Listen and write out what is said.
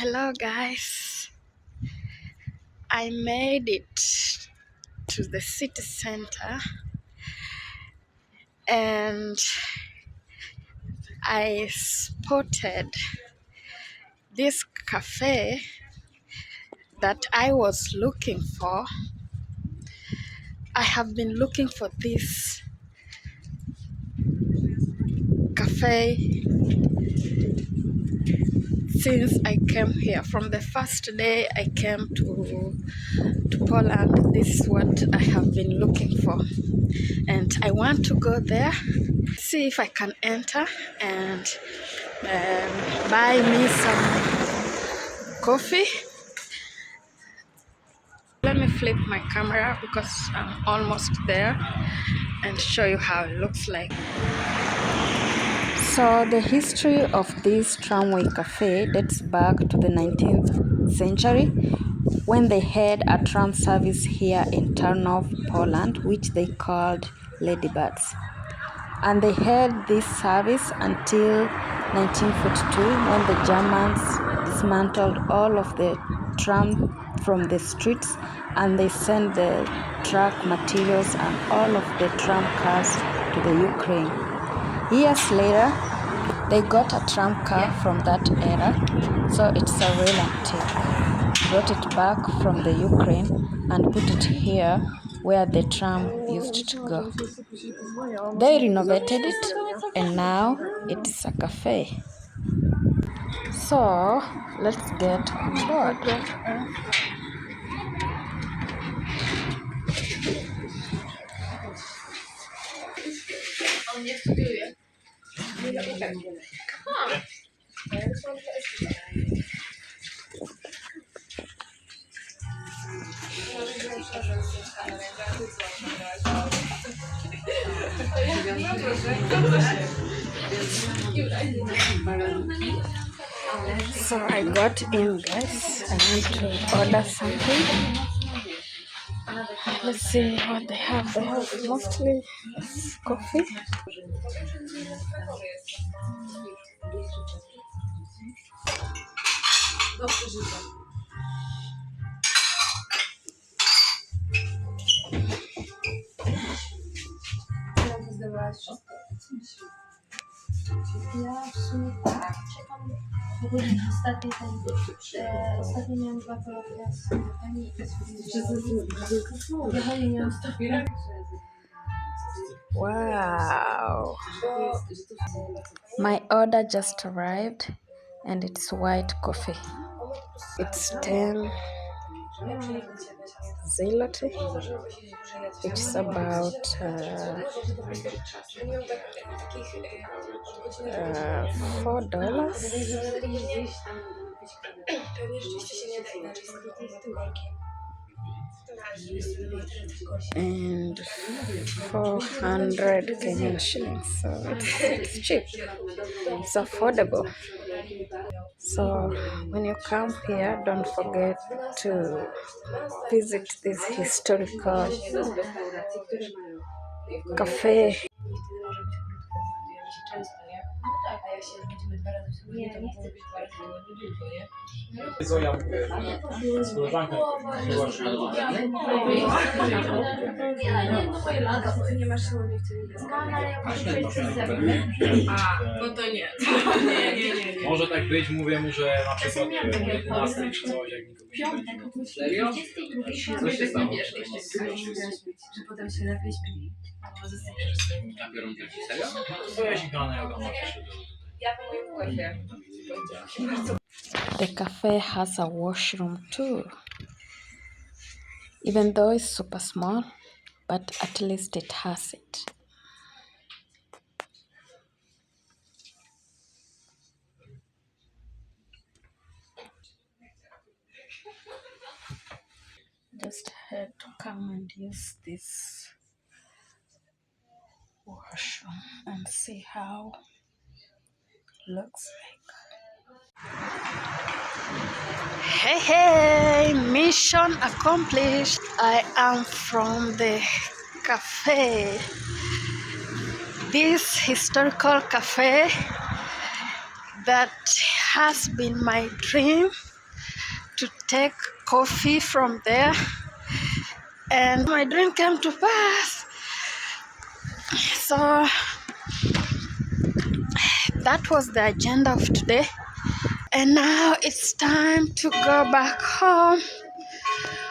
Hello guys, I made it to the city center and I spotted this cafe that I was looking for. I have been looking for this cafe since I came here. From the first day I came to Poland, this is what I have been looking for. And I want to go there, see if I can enter and buy me some coffee. Let me flip my camera because I'm almost there and show you how it looks like. So the history of this tramway cafe dates back to the 19th century when they had a tram service here in Tarnów, Poland, which they called Ladybirds. And they had this service until 1942 when the Germans dismantled all of the tram from the streets and they sent the truck materials and all of the tram cars to the Ukraine. Years later, they got a tram car from that era, so it's a real antique. Brought it back from the Ukraine and put it here where the tram used to go. They renovated it and now it is a cafe. So let's get on board. So I got in, guys. I want to order something. Let's see what they have. They have mostly coffee. Wow. My order just arrived and it's white coffee. It's 10 zloty, which is about $4. And 400 Kenyan shillings, so it's cheap, it's affordable. So when you come here, don't forget to visit this historical cafe. Może tak być, mówię mu, że na przykład 11 czy coś, jak nikogo nie będzie. Serio? Co się stało? Że potem się lepiej śpi. Ja biorę taki serio? To ja się gana, ja po moim The cafe has a washroom too. Even though it's super small, but at least it has it. Just had to come and use this washroom and see how it looks like. Hey, mission accomplished. I am from the cafe. This historical cafe that has been my dream to take coffee from there, and my dream came to pass. So that was the agenda of today, and now it's time to go back home